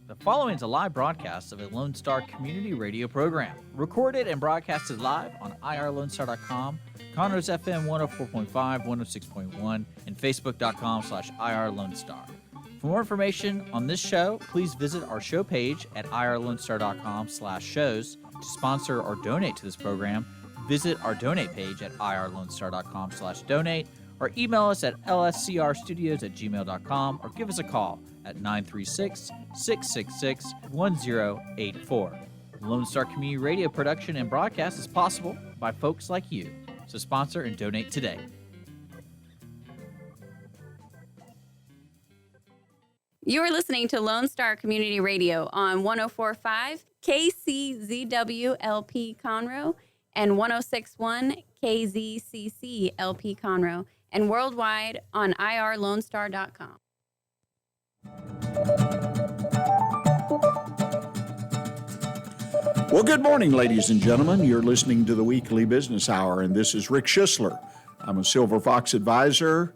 The following is a live broadcast of a Lone Star community radio program, recorded and broadcasted live on irlonestar.com, Conroe's FM 104.5, 106.1, and facebook.com/irlonestar. For more information on this show, please visit our show page at irlonestar.com/shows. To sponsor or donate to this program, visit our donate page at irlonestar.com/donate, or email us at lscrstudios@gmail.com, or give us a call at 936-666-1084. Lone Star Community Radio production and broadcast is possible by folks like you. So sponsor and donate today. You're listening to Lone Star Community Radio on 104.5 KCZW-LP Conroe and 106.1 KZCC-LP Conroe, and worldwide on irlonestar.com. Well, good morning, ladies and gentlemen. You're listening to the Weekly Business Hour, and this is Rick Schissler. I'm a Silver Fox advisor,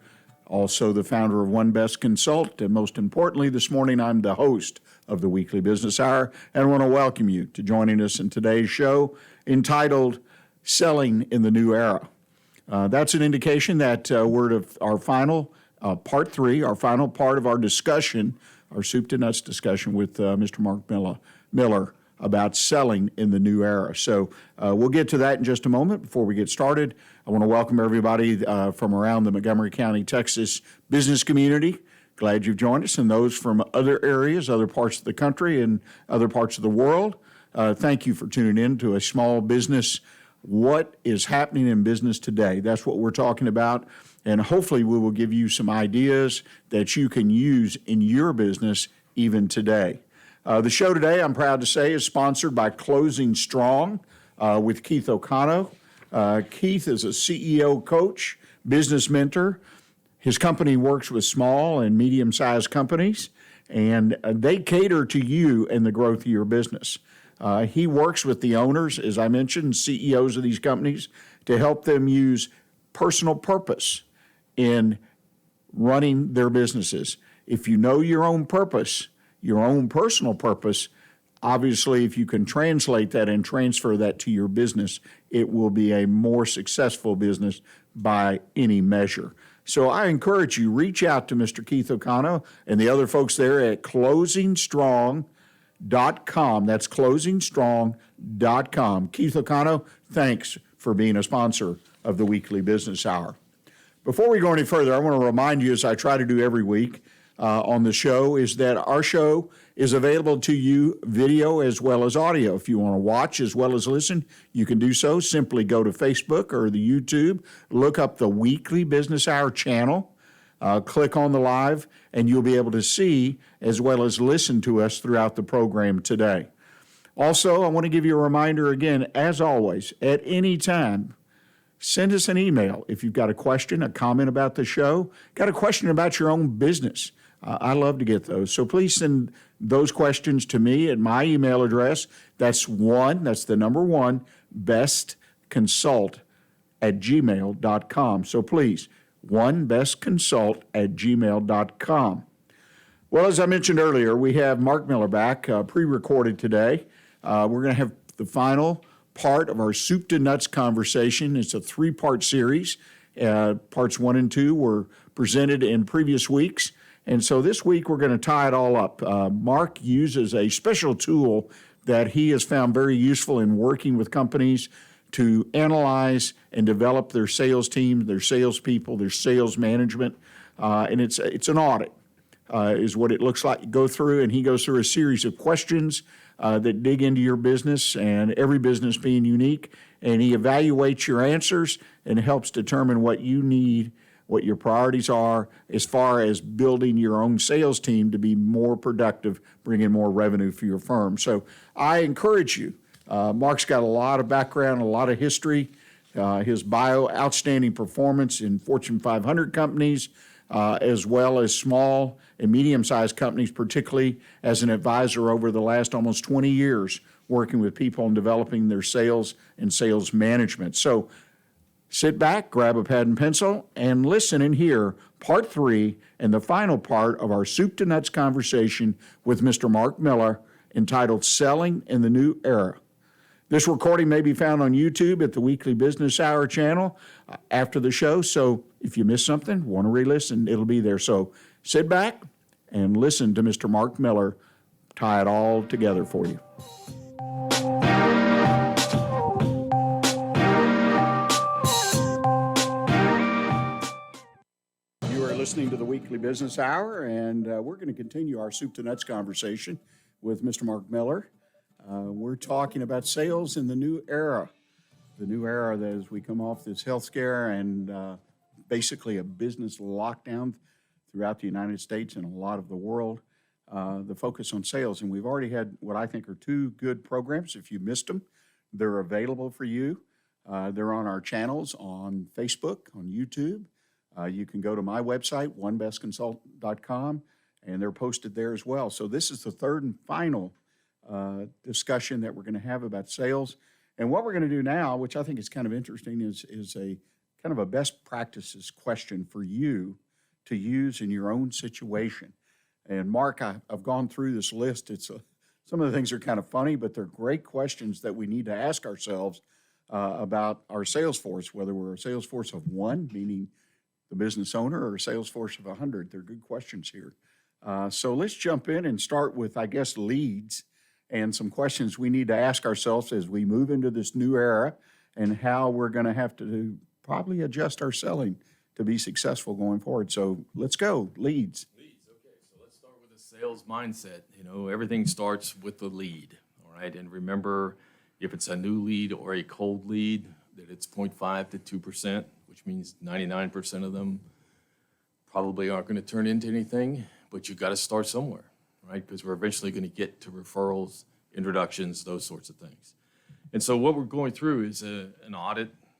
also the founder of One Best Consult, and most importantly, this morning I'm the host of the Weekly Business Hour, and I want to welcome you to joining us in today's show entitled Selling in the New Era. That's an indication that we're at our final part 3, our final part of our discussion, our soup to nuts discussion with Mr. Mark Miller about selling in the new era. So we'll get to that in just a moment. Before we get started, I want to welcome everybody from around the Montgomery County, Texas business community. Glad you've joined us, and those from other areas, other parts of the country, and other parts of the world. Thank you for tuning in to a small business. What is happening in business today? That's what we're talking about, and hopefully we will give you some ideas that you can use in your business even today. The show today, I'm proud to say, is sponsored by Closing Strong with Keith O'Connell. Keith is a CEO coach, business mentor. His company works with small and medium-sized companies, and they cater to you and the growth of your business. He works with the owners, as I mentioned, CEOs of these companies, to help them use personal purpose in running their businesses. If you know your own purpose, your own personal purpose, obviously, if you can translate that and transfer that to your business, it will be a more successful business by any measure. So I encourage you, reach out to Mr. Keith O'Connell and the other folks there at closingstrong.com. That's closingstrong.com. Keith O'Connell, thanks for being a sponsor of the Weekly Business Hour. Before we go any further, I want to remind you, as I try to do every week, on the show, is that our show is available to you video as well as audio. If you want to watch as well as listen, you can do so. Simply go to Facebook or the YouTube, look up the Weekly Business Hour channel, click on the live, and you'll be able to see as well as listen to us throughout the program today. Also, I want to give you a reminder again, as always, at any time, send us an email if you've got a question, a comment about the show, got a question about your own business. I love to get those. So please send those questions to me at my email address. That's the number one, bestconsult@gmail.com. So please, bestconsult@gmail.com. Well, as I mentioned earlier, we have Mark Miller back, pre-recorded today. We're going to have the final part of our soup to nuts conversation. It's a 3-part series. Parts 1 and 2 were presented in previous weeks. And so this week we're going to tie it all up. Mark uses a special tool that he has found very useful in working with companies to analyze and develop their sales team, their salespeople, their sales management. And it's an audit, is what it looks like. You go through, and he goes through a series of questions that dig into your business, and every business being unique. And he evaluates your answers and helps determine what you need, what your priorities are as far as building your own sales team to be more productive, bringing more revenue for your firm. So I encourage you. Mark's got a lot of background, a lot of history. His bio, outstanding performance in Fortune 500 companies, as well as small and medium-sized companies, particularly as an advisor over the last almost 20 years, working with people and developing their sales and sales management. So Sit back, grab a pad and pencil, and listen and hear part 3 and the final part of our soup to nuts conversation with Mr. Mark Miller entitled Selling in the New Era. This recording may be found on YouTube at the Weekly Business Hour channel after the show, so if you missed something, want to re-listen, it'll be there. So sit back and listen to Mr. Mark Miller tie it all together for you. You are listening to the Weekly Business Hour, and we're going to continue our soup to nuts conversation with Mr. Mark Miller. We're talking about sales in the new era. The new era that as we come off this health scare and basically a business lockdown throughout the United States and a lot of the world, the focus on sales. And we've already had what I think are 2 good programs. If you missed them, they're available for you. They're on our channels on Facebook, on YouTube. You can go to my website, onebestconsult.com, and they're posted there as well. So this is the 3rd and final discussion that we're going to have about sales. And what we're going to do now, which I think is kind of interesting, is a kind of a best practices question for you to use in your own situation. And Mark, I've gone through this list. Some of the things are kind of funny, but they're great questions that we need to ask ourselves about our sales force, whether we're a sales force of 1, meaning the business owner, or a sales force of 100. They're good questions here. So let's jump in and start with, I guess, leads and some questions we need to ask ourselves as we move into this new era and how we're going to have to probably adjust our selling to be successful going forward. So let's go. Leads. Okay. So let's start with the sales mindset. Everything starts with the lead, all right? And remember, if it's a new lead or a cold lead, that it's 0.5 to 2%, which means 99% of them probably aren't going to turn into anything, but you've got to start somewhere, right? Because we're eventually going to get to referrals, introductions, those sorts of things. And so what we're going through is an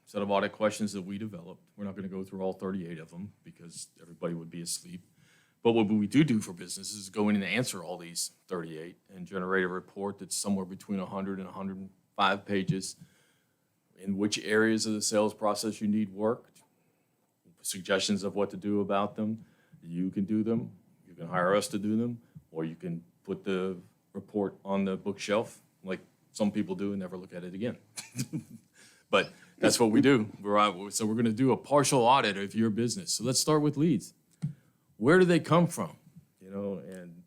set of audit questions that we developed. We're not going to go through all 38 of them because everybody would be asleep. But what we do for businesses is go in and answer all these 38 and generate a report that's somewhere between 100 and 105 pages in which areas of the sales process you need worked, suggestions of what to do about them. You can do them. You can hire us to do them, or you can put the report on the bookshelf like some people do and never look at it again. But that's what we do. So we're going to do a partial audit of your business. So let's start with leads. Where do they come from? And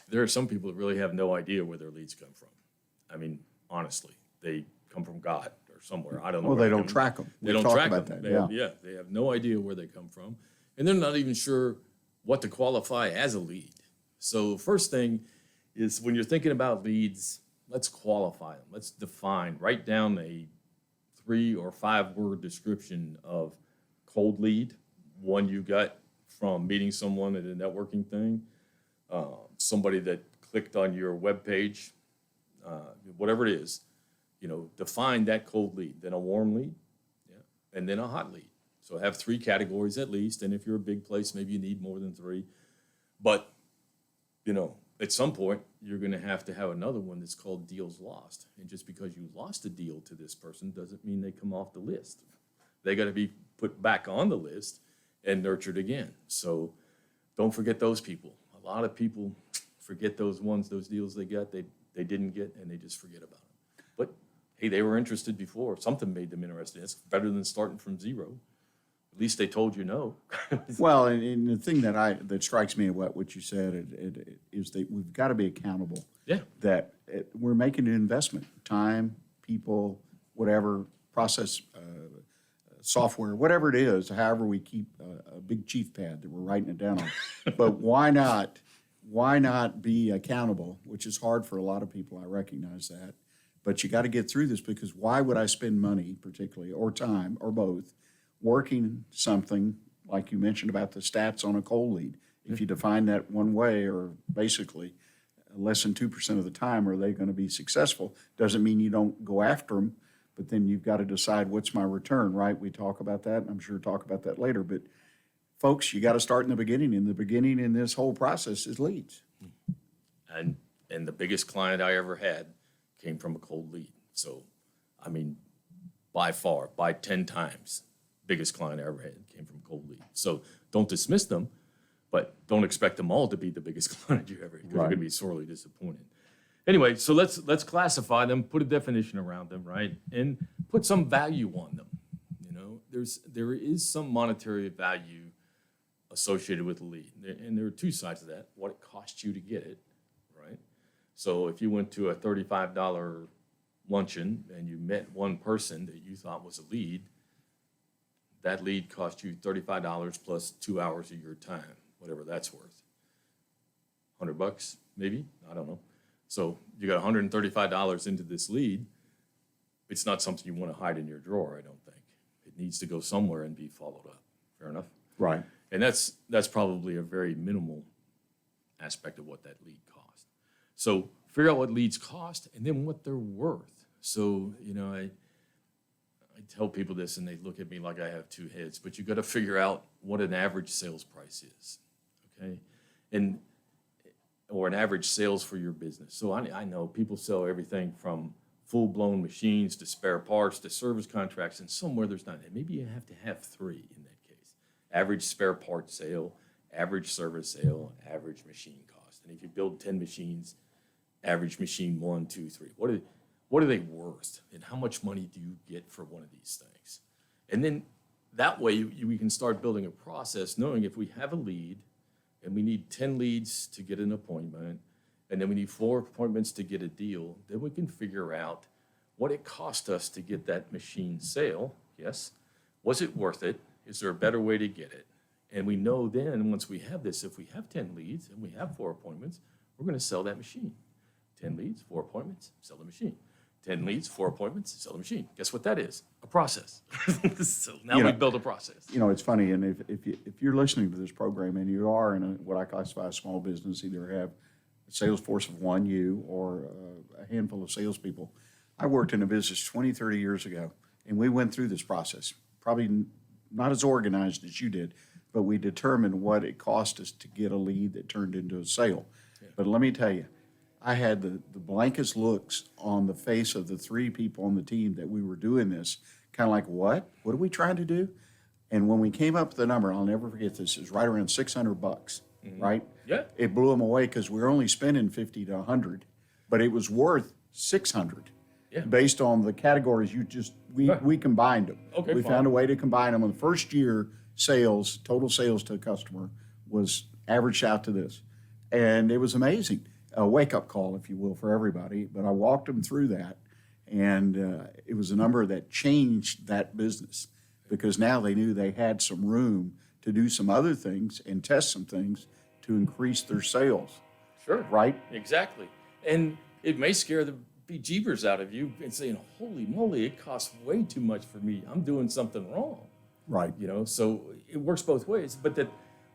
there are some people that really have no idea where their leads come from. I mean, honestly, they come from God or somewhere. I don't know. Well, they don't track them. They don't track them. They have no idea where they come from. And they're not even sure what to qualify as a lead. So first thing is when you're thinking about leads, let's qualify them. Let's define, write down a 3 or 5 word description of cold lead, one you got from meeting someone at a networking thing, somebody that clicked on your webpage, whatever it is, define that cold lead, then a warm lead, and then a hot lead. So have 3 categories at least, and if you're a big place, maybe you need more than 3. But, at some point, you're going to have another one that's called deals lost. And just because you lost a deal to this person doesn't mean they come off the list. They got to be put back on the list and nurtured again. So don't forget those people. A lot of people forget those deals they got, they didn't get, and they just forget about them. But, hey, they were interested before. Something made them interested. It's better than starting from zero. At least they told you no. Well, and the thing that strikes me about what you said is that we've got to be accountable. Yeah. That we're making an investment, time, people, whatever, process, software, whatever it is, however we keep a big chief pad that we're writing it down on. But why not be accountable, which is hard for a lot of people, I recognize that. But you got to get through this, because why would I spend money particularly, or time, or both, working something like you mentioned about the stats on a cold lead? If you define that one way, or basically less than 2% of the time are they going to be successful, doesn't mean you don't go after them, but then you've got to decide what's my return, right? We talk about that, and I'm sure talk about that later. But folks, you got to start in the beginning. And the beginning in this whole process is leads. And the biggest client I ever had came from a cold lead. So, I mean, by far, by 10 times. Biggest client I ever had came from cold lead. So don't dismiss them, but don't expect them all to be the biggest client you ever had, because you're going to be sorely disappointed. Anyway, so let's classify them, put a definition around them, right, and put some value on them. You know, there is some monetary value associated with the lead, and there are two sides of that: what it costs you to get it, right? So if you went to a $35 luncheon and you met one person that you thought was a lead, that lead cost you $35 plus 2 hours of your time, whatever that's worth. $100 maybe, I don't know. So you got $135 into this lead. It's not something you want to hide in your drawer, I don't think. It needs to go somewhere and be followed up. Fair enough? Right. And that's probably a very minimal aspect of what that lead cost. So figure out what leads cost and then what they're worth. So, you know, I tell people this and they look at me like I have two heads, but you got to figure out what an average sales price is, okay? Or an average sales for your business. So I know people sell everything from full-blown machines to spare parts to service contracts, and somewhere there's not. Maybe you have to have three in that case. Average spare part sale, average service sale, average machine cost. And if you build 10 machines, average machine 1, 2, 3. What are they worth? And how much money do you get for one of these things? And then that way we can start building a process knowing if we have a lead, and we need 10 leads to get an appointment, and then we need 4 appointments to get a deal, then we can figure out what it cost us to get that machine sale. Yes. Was it worth it? Is there a better way to get it? And we know then, once we have this, if we have 10 leads and we have 4 appointments, we're going to sell that machine. 10 leads, 4 appointments, sell the machine. 10 leads, 4 appointments, sell the machine. Guess what that is? A process. So now we build a process. You know, it's funny, and if you're listening to this program and you are in what I classify as a small business, either have a sales force of one, you, or a handful of salespeople. I worked in a business 20, 30 years ago, and we went through this process, probably not as organized as you did, but we determined what it cost us to get a lead that turned into a sale. Yeah. But let me tell you, I had the blankest looks on the face of the 3 people on the team that we were doing this, kind of like, what? What are we trying to do? And when we came up with the number, I'll never forget this, it was right around $600, right? Yeah. It blew them away because we were only spending 50 to 100, but it was worth 600 based on the categories we combined them. Okay, we found a way to combine them. In the first year, sales, total sales to a customer was averaged out to this. And it was amazing. A wake-up call, if you will, for everybody. But I walked them through that, and it was a number that changed that business because now they knew they had some room to do some other things and test some things to increase their sales. Sure. Right? Exactly. And it may scare the bejeebers out of you and saying, holy moly, it costs way too much for me. I'm doing something wrong. Right. You know, so it works both ways. But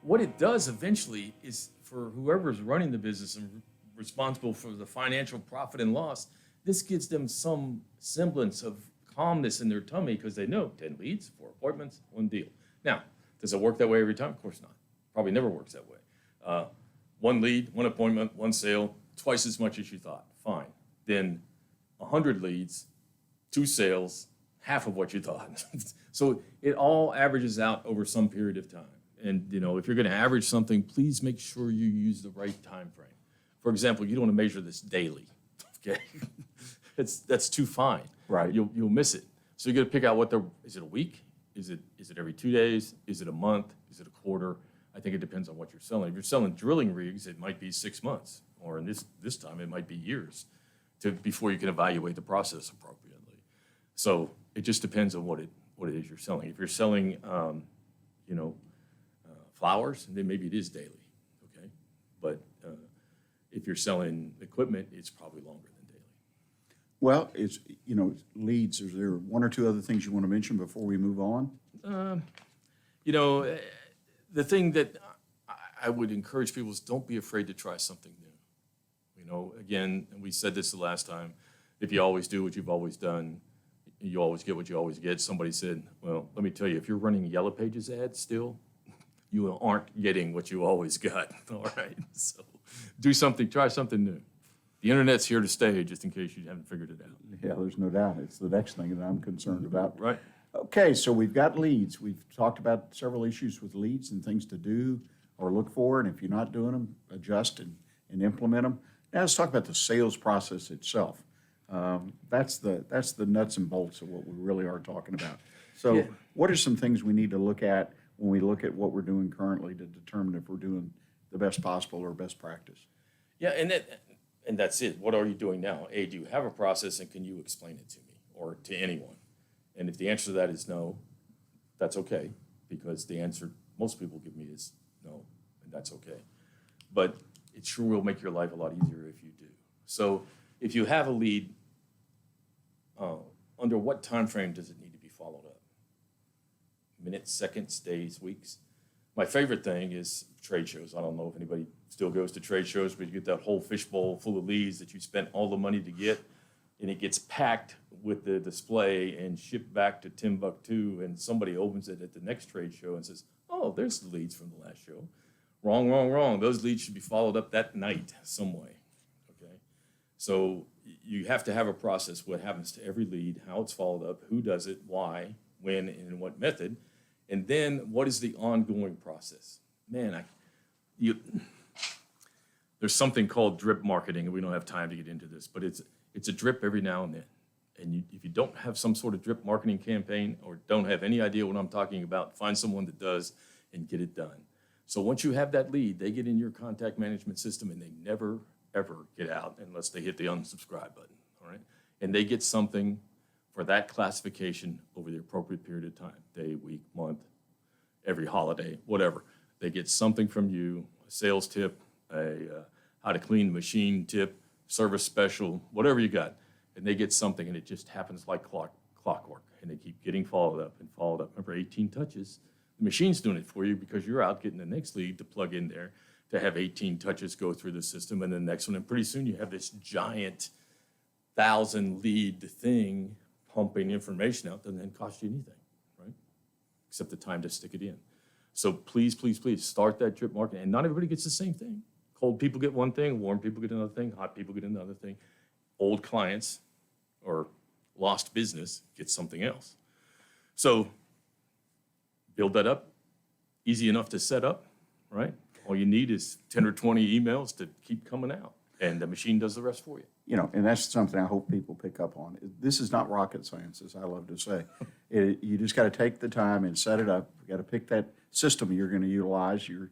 what it does eventually is for whoever's running the business and responsible for the financial profit and loss, this gives them some semblance of calmness in their tummy because they know 10 leads, 4 appointments, 1 deal. Now, does it work that way every time? Of course not. Probably never works that way. 1 lead, 1 appointment, 1 sale, twice as much as you thought. Fine. Then 100 leads, 2 sales, half of what you thought. So it all averages out over some period of time. And, you know, if you're going to average something, please make sure you use the right time frame. For example, you don't want to measure this daily, okay? That's too fine. Right. You'll miss it. So you got to pick out is it a week? Is it every 2 days? Is it a month? Is it a quarter? I think it depends on what you're selling. If you're selling drilling rigs, it might be 6 months, or in this time it might be years before you can evaluate the process appropriately. So it just depends on what it is you're selling. If you're selling, flowers, then maybe it is daily, okay? But if you're selling equipment, it's probably longer than daily. Well, it's, leads. Is there 1 or 2 other things you want to mention before we move on? The thing that I would encourage people is don't be afraid to try something new. Again, and we said this the last time, if you always do what you've always done, you always get what you always get. Somebody said, well, let me tell you, if you're running Yellow Pages ads still, you aren't getting what you always got, all right? So try something new. The internet's here to stay, just in case you haven't figured it out. Yeah, there's no doubt. It's the next thing that I'm concerned about. Right. Okay, so we've got leads. We've talked about several issues with leads and things to do or look for, and if you're not doing them, adjust and implement them. Now let's talk about the sales process itself. That's the nuts and bolts of what we really are talking about. So Yeah. what are some things we need to look at when we look at what we're doing currently to determine if we're doing the best possible or best practice? Yeah, and that's it. What are you doing now? A, do you have a process, and can you explain it to me or to anyone? And if the answer to that is no, that's okay, because the answer most people give me is no, and that's okay. But it sure will make your life a lot easier if you do. So if you have a lead, under what time frame does it need to be followed up? Minutes, seconds, days, weeks? My favorite thing is trade shows. I don't know if anybody still goes to trade shows, but you get that whole fishbowl full of leads that you spent all the money to get, and it gets packed with the display and shipped back to Timbuktu, and somebody opens it at the next trade show and says, oh, there's the leads from the last show. Wrong, wrong, wrong. Those leads should be followed up that night some way, okay? So you have to have a process, what happens to every lead, how it's followed up, who does it, why, when, and in what method, and then what is the ongoing process? Man, there's something called drip marketing, and we don't have time to get into this, but it's a drip every now and then. And if you don't have some sort of drip marketing campaign or don't have any idea what I'm talking about, find someone that does and get it done. So once you have that lead, they get in your contact management system and they never, ever get out unless they hit the unsubscribe button, all right? And they get something for that classification over the appropriate period of time, day, week, month, every holiday, whatever. They get something from you, a sales tip, a how to clean the machine tip, service special, whatever you got. And they get something, and it just happens like clockwork. And they keep getting followed up and followed up. Remember, 18 touches. The machine's doing it for you because you're out getting the next lead to plug in there to have 18 touches go through the system, and the next one. And pretty soon you have this giant 1,000 lead thing pumping information out that doesn't cost you anything, right? Except the time to stick it in. So please, please, please start that drip marketing. And not everybody gets the same thing. Cold people get one thing, warm people get another thing, hot people get another thing. Old clients or lost business get something else. So build that up, easy enough to set up, right? All you need is 10 or 20 emails to keep coming out, and the machine does the rest for you. You know, and that's something I hope people pick up on. This is not rocket science, as I love to say. You just got to take the time and set it up. You got to pick that system you're going to utilize, your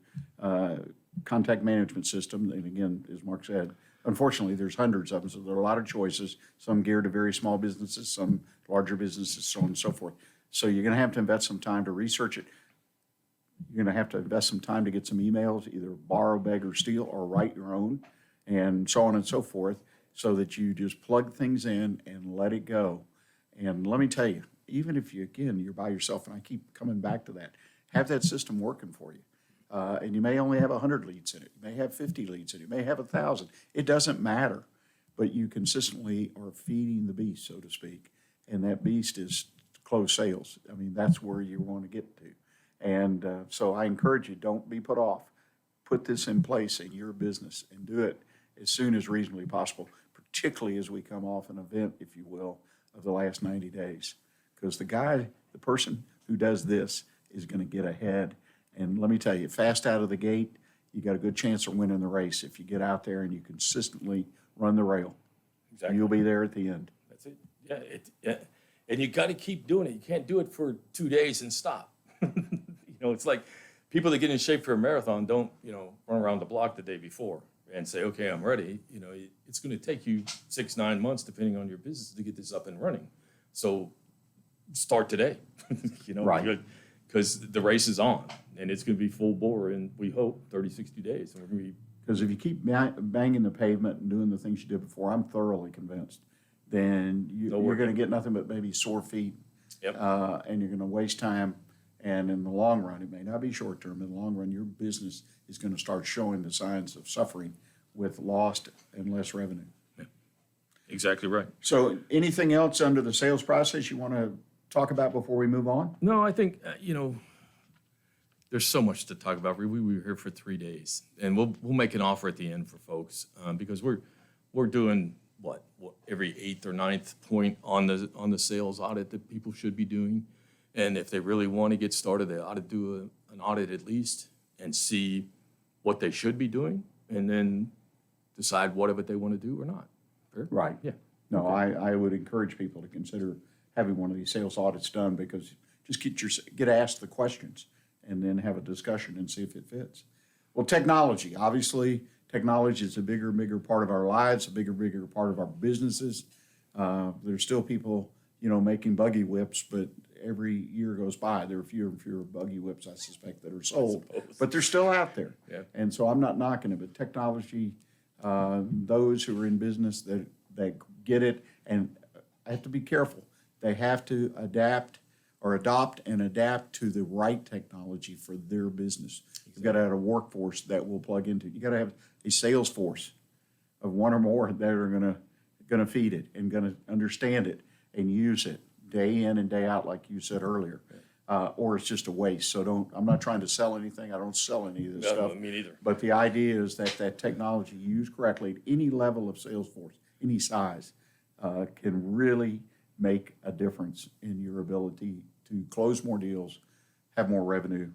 contact management system. And again, as Mark said, unfortunately, there's hundreds of them, so there are a lot of choices, some geared to very small businesses, some larger businesses, so on and so forth. So you're going to have to invest some time to research it. You're going to have to invest some time to get some emails, either borrow, beg, or steal, or write your own, and so on and so forth, so that you just plug things in and let it go. And let me tell you, even if you're by yourself, and I keep coming back to that, have that system working for you. And you may only have 100 leads in it. You may have 50 leads in it. You may have 1,000. It doesn't matter. But you consistently are feeding the beast, so to speak. And that beast is close sales. I mean, that's where you want to get to. And so I encourage you, don't be put off. Put this in place in your business and do it as soon as reasonably possible, particularly as we come off an event, if you will, of the last 90 days. Because the person who does this is going to get ahead. And let me tell you, fast out of the gate, you got a good chance of winning the race if you get out there and you consistently run the rail. Exactly. You'll be there at the end. That's it. Yeah, and you got to keep doing it. You can't do it for 2 days and stop. It's like people that get in shape for a marathon don't, run around the block the day before and say, okay, I'm ready. It's going to take you 6-9 months, depending on your business, to get this up and running. So start today, Right. Because the race is on, and it's going to be full bore in, we hope, 30, 60 days. And we're going to be. Because if you keep banging the pavement and doing the things you did before, I'm thoroughly convinced, then you're going to get nothing but maybe sore feet. Yep. And you're going to waste time. And in the long run, it may not be short term. In the long run, your business is going to start showing the signs of suffering with lost and less revenue. Yeah. Exactly right. So anything else under the sales process you want to talk about before we move on? No, I think, there's so much to talk about. We were here for 3 days, and we'll make an offer at the end for folks because we're we're doing what every 8th or 9th point on the sales audit that people should be doing. And if they really want to get started, they ought to do an audit at least and see what they should be doing, and then decide what of it they want to do or not. Fair? Right. Yeah. No, I would encourage people to consider having one of these sales audits done, because just get asked the questions and then have a discussion and see if it fits. Well, technology, obviously, technology is a bigger and bigger part of our lives, a bigger and bigger part of our businesses. There's still people, making buggy whips, but every year goes by, there are fewer and fewer buggy whips, I suspect, that are sold. But they're still out there. Yeah. And so I'm not knocking it, but technology, those who are in business that get it, and I have to be careful. They have to adopt and adapt to the right technology for their business. You've got to have a workforce that will plug into it. You got to have a sales force of one or more that are going to feed it and going to understand it and use it day in and day out, like you said earlier. Or it's just a waste. So I'm not trying to sell anything. I don't sell any of this stuff. Me neither. But the idea is that technology used correctly at any level of sales force, any size, can really make a difference in your ability to close more deals, have more revenue,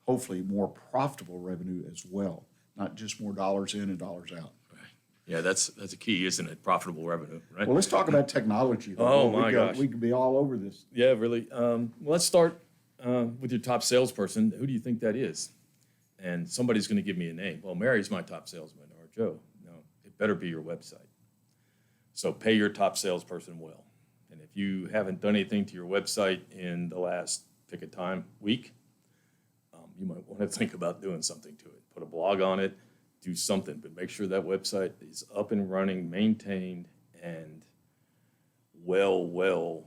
hopefully more profitable revenue as well, not just more dollars in and dollars out. Right. Yeah, that's a key, isn't it? Profitable revenue, right? Well, let's talk about technology. Oh, my gosh. We could be all over this. Yeah, really. Well, let's start with your top salesperson. Who do you think that is? And somebody's going to give me a name. Well, Mary's my top salesman, or Joe. No, it better be your website. So pay your top salesperson well. And if you haven't done anything to your website in the last, pick a time, week, you might want to think about doing something to it. Put a blog on it, do something, but make sure that website is up and running, maintained, and well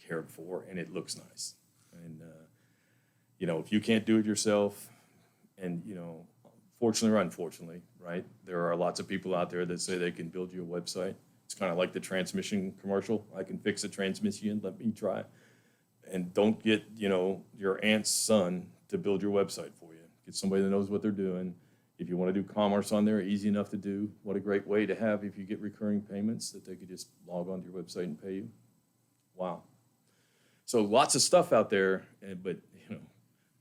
cared for, and it looks nice. And, if you can't do it yourself, and, fortunately or unfortunately, right, there are lots of people out there that say they can build you a website. It's kind of like the transmission commercial. I can fix a transmission, let me try. And don't get, your aunt's son to build your website for you. Get somebody that knows what they're doing. If you want to do commerce on there, easy enough to do. What a great way to have if you get recurring payments, that they could just log onto your website and pay you. Wow. So lots of stuff out there, but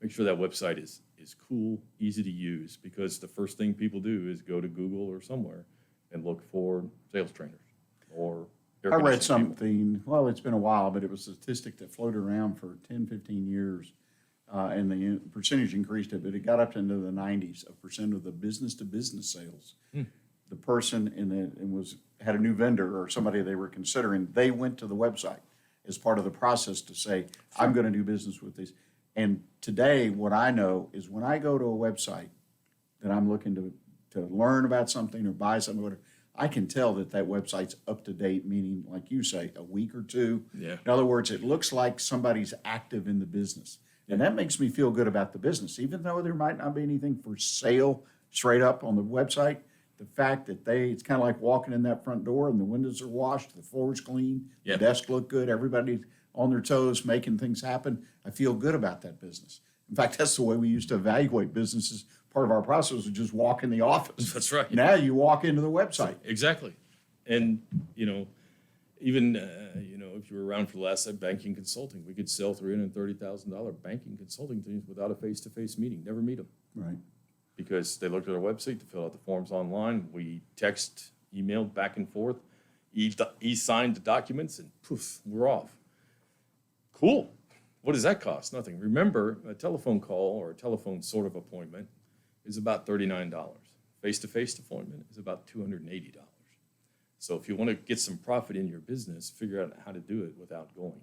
make sure that website is cool, easy to use, because the first thing people do is go to Google or somewhere and look for sales trainers or I read something, well, it's been a while, but it was a statistic that floated around for 10, 15 years, and the percentage increased it, but it got up into the 90s of percent of the business-to-business sales. The person had a new vendor or somebody they were considering, they went to the website as part of the process to say, I'm going to do business with these. And today, what I know is when I go to a website that I'm looking to learn about something or buy something, whatever, I can tell that website's up to date, meaning, like you say, a week or two. Yeah. In other words, it looks like somebody's active in the business. And that makes me feel good about the business. Even though there might not be anything for sale straight up on the website, the fact that it's kind of like walking in that front door and the windows are washed, the floor's clean, Yeah. the desk look good, everybody's on their toes making things happen. I feel good about that business. In fact, that's the way we used to evaluate businesses. Part of our process was just walk in the office. That's right. Now you walk into the website. Exactly. And, even, if you were around for the last banking consulting, we could sell $330,000 banking consulting things without a face-to-face meeting, never meet them. Right. Because they looked at our website to fill out the forms online. We emailed back and forth. He signed the documents, and poof, we're off. Cool. What does that cost? Nothing. Remember, a telephone call or a telephone sort of appointment is about $39. Face-to-face appointment is about $280. So if you want to get some profit in your business, figure out how to do it without going.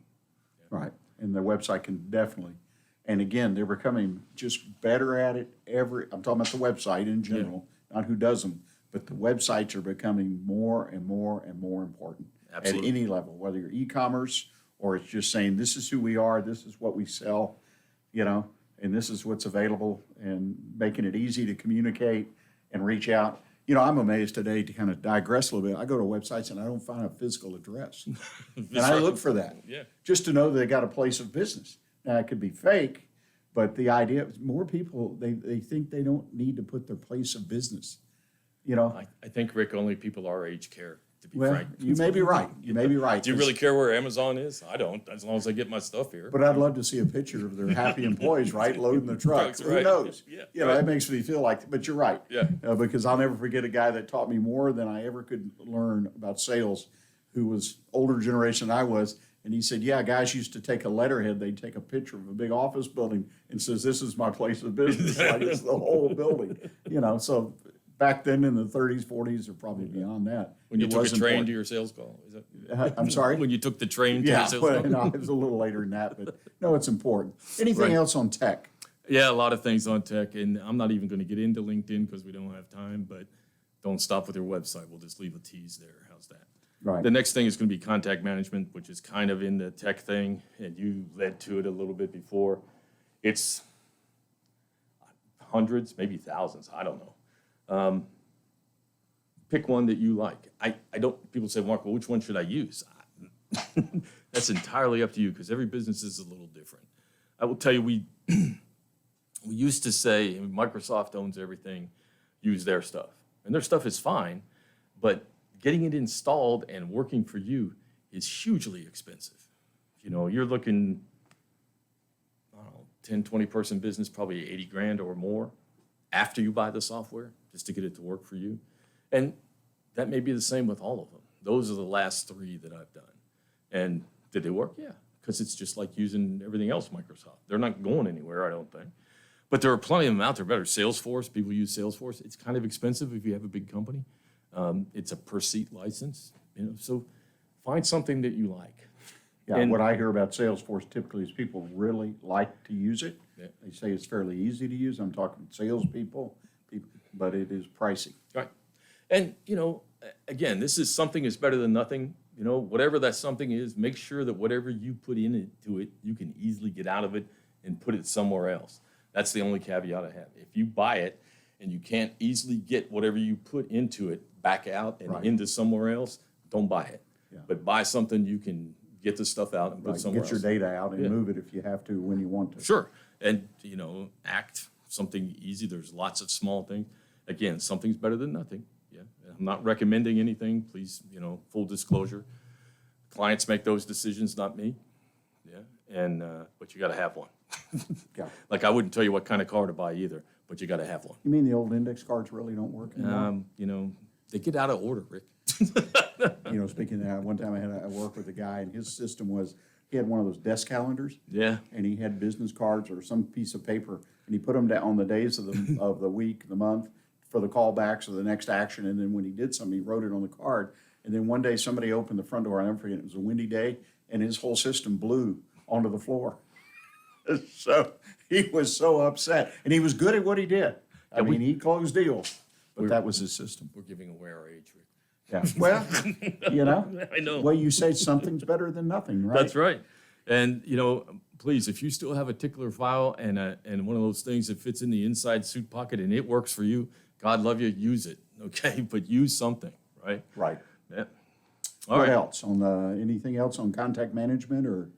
Yeah. Right. And the website can definitely. And again, they're becoming just better at it I'm talking about the website in general, not who does them, but the websites are becoming more and more and more important. Absolutely. At any level, whether you're e-commerce or it's just saying, this is who we are, this is what we sell, and this is what's available, and making it easy to communicate and reach out. I'm amazed today, to kind of digress a little bit. I go to websites and I don't find a physical address. And I look for that, just to know they got a place of business. Now, it could be fake, but the idea is more people, they think they don't need to put their place of business, You know, I think, Rick, only people our age care, to be well, frank. you may be right. You may be right. Do you really care where Amazon is? I don't, as long as I get my stuff here. But I'd love to see a picture of their happy employees, right, loading the truck. That's Who right. knows? Yeah, You know, right. that makes me feel like, but you're right. Yeah. Because I'll never forget a guy that taught me more than I ever could learn about sales, who was older generation than I was. And he said, yeah, guys used to take a letterhead, they'd take a picture of a big office building and says, this is my place of business, like it's the whole building. You know, so back then in the 30s, 40s, or probably beyond that. When you it took a was train important. to your sales call, is that? I'm sorry? When you took the train to Yeah, your sales well, call? no, it was a little later than that, but no, it's important. Anything Right. else on tech? Yeah, a lot of things on tech, and I'm not even going to get into LinkedIn because we don't have time, but don't stop with your website. We'll just leave a tease there. How's that? Right. The next thing is going to be contact management, which is kind of in the tech thing, and you led to it a little bit before. It's hundreds, maybe thousands, I don't know. Pick one that you like. I don't, people say, Mark, well, which one should I use? That's entirely up to you because every business is a little different. I will tell you, we used to say, Microsoft owns everything, use their stuff. And their stuff is fine, but getting it installed and working for you is hugely expensive. You know, you're looking, I don't know, 10, 20 person business, probably 80 grand or more after you buy the software just to get it to work for you. And that may be the same with all of them. Those are the last three that I've done. And did they work? Yeah, because it's just like using everything else Microsoft. They're not going anywhere, I don't think. But there are plenty of them out there better. Salesforce, people use Salesforce. It's kind of expensive if you have a big company. It's a per seat license, you know. So find something that you like. Yeah, And- what I hear about Salesforce typically is people really like to use it. Yeah. They say it's fairly easy to use. I'm talking salespeople, people, but it is pricey. Right. And, you know, again, this is something is better than nothing. You know, whatever that something is, make sure that whatever you put into it, you can easily get out of it and put it somewhere else. That's the only caveat I have. If you buy it and you can't easily get whatever you put into it back out and Right. into somewhere else, don't buy it. Yeah. But buy something you can get the stuff out and put Right, somewhere get your else. data out and Yeah. move it if you have to when you want to. Sure. And, you know, act something easy. There's lots of small things. Again, something's better than nothing. Yeah. I'm not recommending anything. Please, you know, full disclosure. Clients make those decisions, not me. Yeah. And, but you got to have one. Yeah. Like I wouldn't tell you what kind of car to buy either, but you got to have one. You mean the old index cards really don't work anymore? You know, they get out of order, Rick. You know, speaking of that, one time I worked with a guy and his system was, he had one of those desk calendars. Yeah. And he had business cards or some piece of paper, and he put them down on the days of the week, the month, for the callbacks or the next action. And then when he did something, he wrote it on the card. And then one day somebody opened the front door, I'll never forget, it was a windy day, and his whole system blew onto the floor. So he was so upset, and he was good at what he did. I mean, he closed deals, but that was his system. We're giving away our age, Rick. Yeah. Well, you know, I know. well, you say something's better than nothing, right? That's right. And, you know, please, if you still have a tickler file and one of those things that fits in the inside suit pocket and it works for you, God love you, use it, okay? But use something, right? Right. Yeah. All What right. else on anything else on contact management or?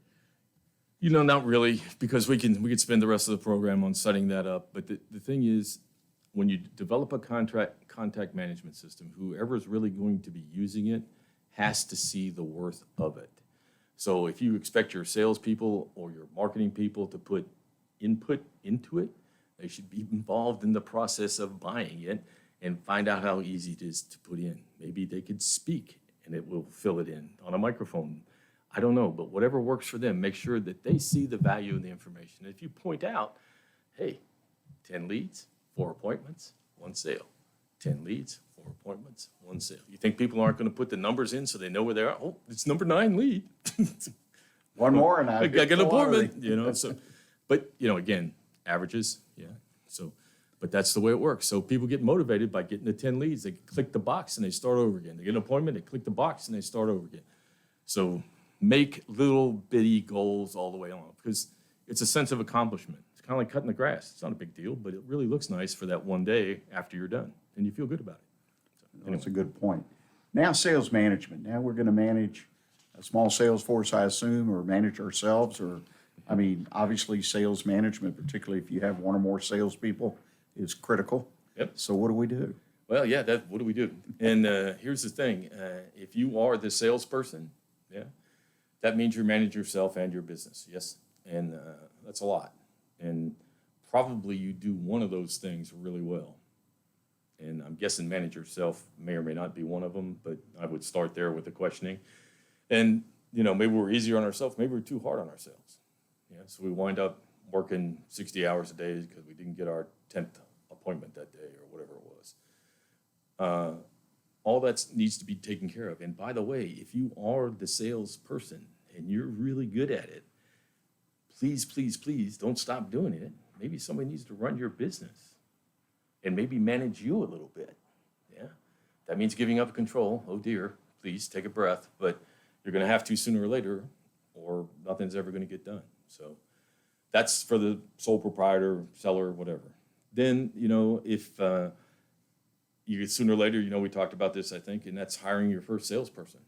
You know, not really, because we could spend the rest of the program on setting that up. But the thing is, when you develop a contact management system, whoever is really going to be using it has to see the worth of it. So if you expect your salespeople or your marketing people to put input into it, they should be involved in the process of buying it and find out how easy it is to put in. Maybe they could speak and it will fill it in on a microphone. I don't know, but whatever works for them, make sure that they see the value in the information. If you point out, hey, 10 leads, 4 appointments, 1 sale. 10 leads, 4 appointments, 1 sale. You think people aren't going to put the numbers in so they know where they are? Oh, it's number 9 lead. One more and I I got an appointment, you know. So, but, you know, again, averages, yeah. So, but that's the way it works. So people get motivated by getting the 10 leads. They click the box and they start over again. They get an appointment, they click the box and they start over again. So make little bitty goals all the way along because it's a sense of accomplishment. It's kind of like cutting the grass. It's not a big deal, but it really looks nice for that one day after you're done and you feel good about it. That's a good point. Now, sales management. Now we're going to manage a small sales force, I assume, or manage ourselves, or, I mean, obviously, sales management, particularly if you have one or more salespeople, is critical. Yep. So what do we do? Well, yeah, what do we do? And here's the thing. If you are the salesperson, yeah, that means you manage yourself and your business, yes? And that's a lot. And probably you do one of those things really well. And I'm guessing manage yourself may or may not be one of them, but I would start there with the questioning. And, maybe we're easier on ourselves, maybe we're too hard on ourselves. Yeah, so we wind up working 60 hours a day because we didn't get our 10th appointment that day or whatever it was. All that needs to be taken care of. And by the way, if you are the salesperson and you're really good at it, please, please, please don't stop doing it. Maybe somebody needs to run your business and maybe manage you a little bit. Yeah, that means giving up control. Oh dear, please take a breath. But you're going to have to sooner or later, or nothing's ever going to get done. So that's for the sole proprietor, seller, whatever. Then, if you get sooner or later, we talked about this, I think, and that's hiring your first salesperson.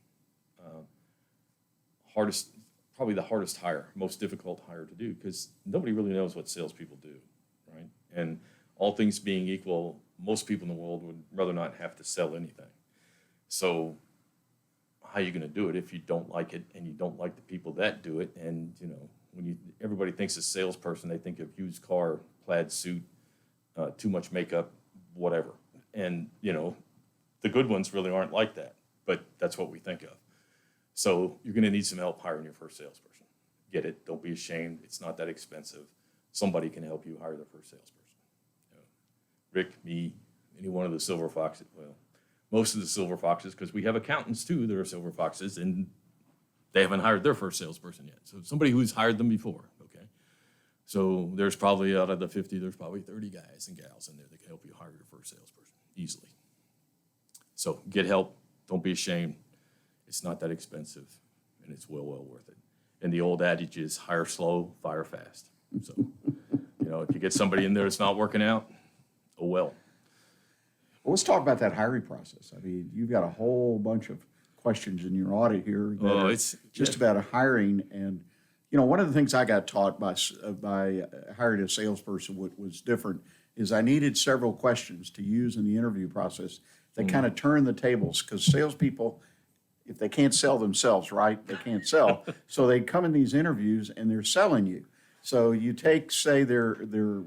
Probably the hardest hire, most difficult hire to do, because nobody really knows what salespeople do, right? And all things being equal, most people in the world would rather not have to sell anything. So how are you going to do it if you don't like it and you don't like the people that do it? And, when everybody thinks a salesperson, they think of used car, plaid suit, too much makeup, whatever. And, the good ones really aren't like that, but that's what we think of. So you're going to need some help hiring your first salesperson. Get it. Don't be ashamed. It's not that expensive. Somebody can help you hire the first salesperson. Rick, me, any one of the silver foxes. Well, most of the silver foxes, because we have accountants too that are silver foxes, and they haven't hired their first salesperson yet. So somebody who's hired them before, okay? So there's probably, out of the 50, there's probably 30 guys and gals in there that can help you hire your first salesperson easily. So get help. Don't be ashamed. It's not that expensive, and it's well worth it. And the old adage is hire slow, fire fast. So, if you get somebody in there that's not working out, oh well. Well, let's talk about that hiring process. I mean, you've got a whole bunch of questions in your audit here that it's just about a hiring. And, one of the things I got taught by hiring a salesperson, what was different, is I needed several questions to use in the interview process that kind of turn the tables, because salespeople, if they can't sell themselves, right, they can't sell. So they come in these interviews and they're selling you. So you take, say, their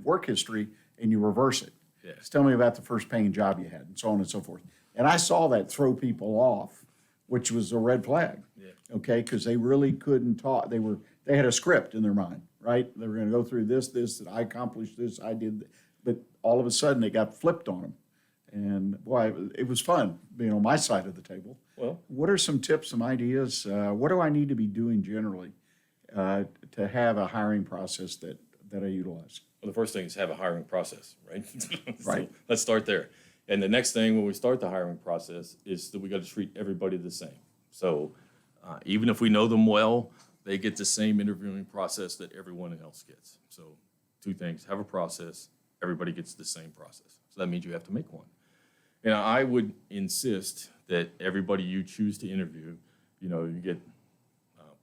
work history and you reverse it. Yeah. Just tell me about the first paying job you had, and so on and so forth. And I saw that throw people off, which was a red flag. Yeah. Okay, because they really couldn't talk. They had a script in their mind, right? They were going to go through this, that I accomplished this, I did, but all of a sudden they got flipped on them. And boy, it was fun being on my side of the table. Well, what are some tips, some ideas? What do I need to be doing generally to have a hiring process that I utilize? Well, the first thing is have a hiring process, right? Right. So let's start there. And the next thing when we start the hiring process is that we got to treat everybody the same. So even if we know them well, they get the same interviewing process that everyone else gets. So two things: have a process. Everybody gets the same process. So that means you have to make one. And I would insist that everybody you choose to interview, you get,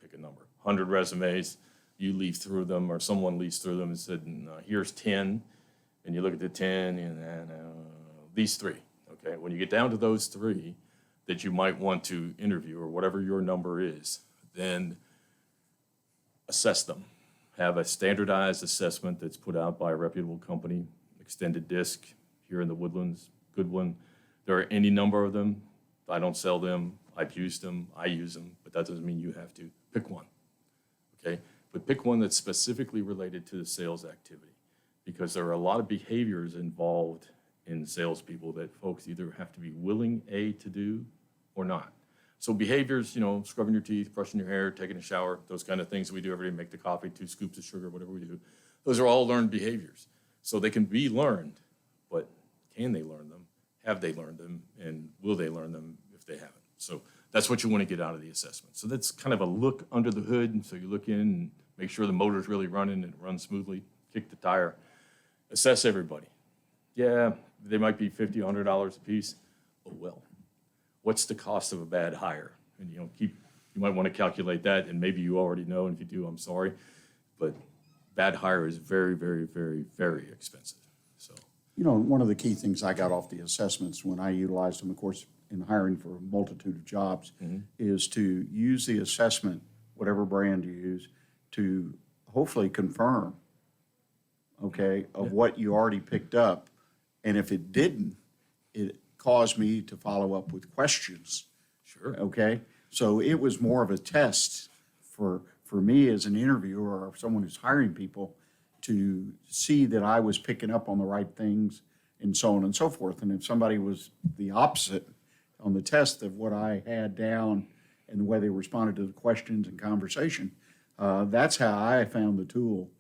pick a number, 100 resumes, you leaf through them, or someone leafs through them and said, here's 10, and you look at the 10, and these 3, okay? When you get down to those 3 that you might want to interview, or whatever your number is, then assess them. Have a standardized assessment that's put out by a reputable company, Extended Disc here in the Woodlands, good one. There are any number of them. I don't sell them. I've used them. I use them, but that doesn't mean you have to. Pick one, okay? But pick one that's specifically related to the sales activity, because there are a lot of behaviors involved in salespeople that folks either have to be willing, to do or not. So behaviors, scrubbing your teeth, brushing your hair, taking a shower, those kind of things we do every day, make the coffee, 2 scoops of sugar, whatever we do. Those are all learned behaviors. So they can be learned, but can they learn them? Have they learned them? And will they learn them if they haven't? So that's what you want to get out of the assessment. So that's kind of a look under the hood. And so you look in and make sure the motor's really running and it runs smoothly, kick the tire, assess everybody. Yeah, they might be $50, $100 a piece. Oh, well, what's the cost of a bad hire? And, you might want to calculate that, and maybe you already know, and if you do, I'm sorry. But bad hire is very, very, very, very expensive. So You know, one of the key things I got off the assessments when I utilized them, of course, in hiring for a multitude of jobs, is to use the assessment, whatever brand you use, to hopefully confirm, okay, of what you already picked up. And if it didn't, it caused me to follow up with questions. Sure. Okay? So it was more of a test for me as an interviewer or someone who's hiring people to see that I was picking up on the right things and so on and so forth. And if somebody was the opposite on the test of what I had down and the way they responded to the questions and conversation, that's how I found the tool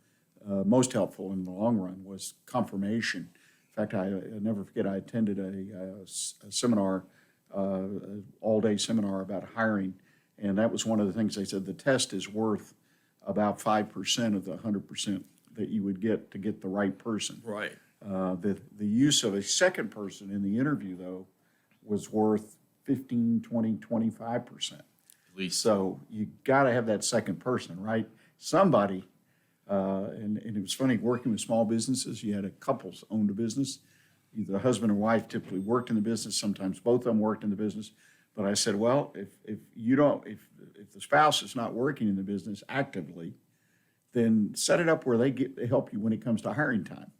most helpful in the long run was confirmation. In fact, I never forget, I attended a seminar, all-day seminar about hiring, and that was one of the things they said, the test is worth about 5% of the 100% that you would get to get the right person. Right. The use of a second person in the interview, though, was worth 15, 20, 25%. At least. So you got to have that second person, right? Somebody, and it was funny, working with small businesses, you had a couples owned a business. Either the husband or wife typically worked in the business. Sometimes both of them worked in the business. But I said, well, if the spouse is not working in the business actively, then set it up where they help you when it comes to hiring time,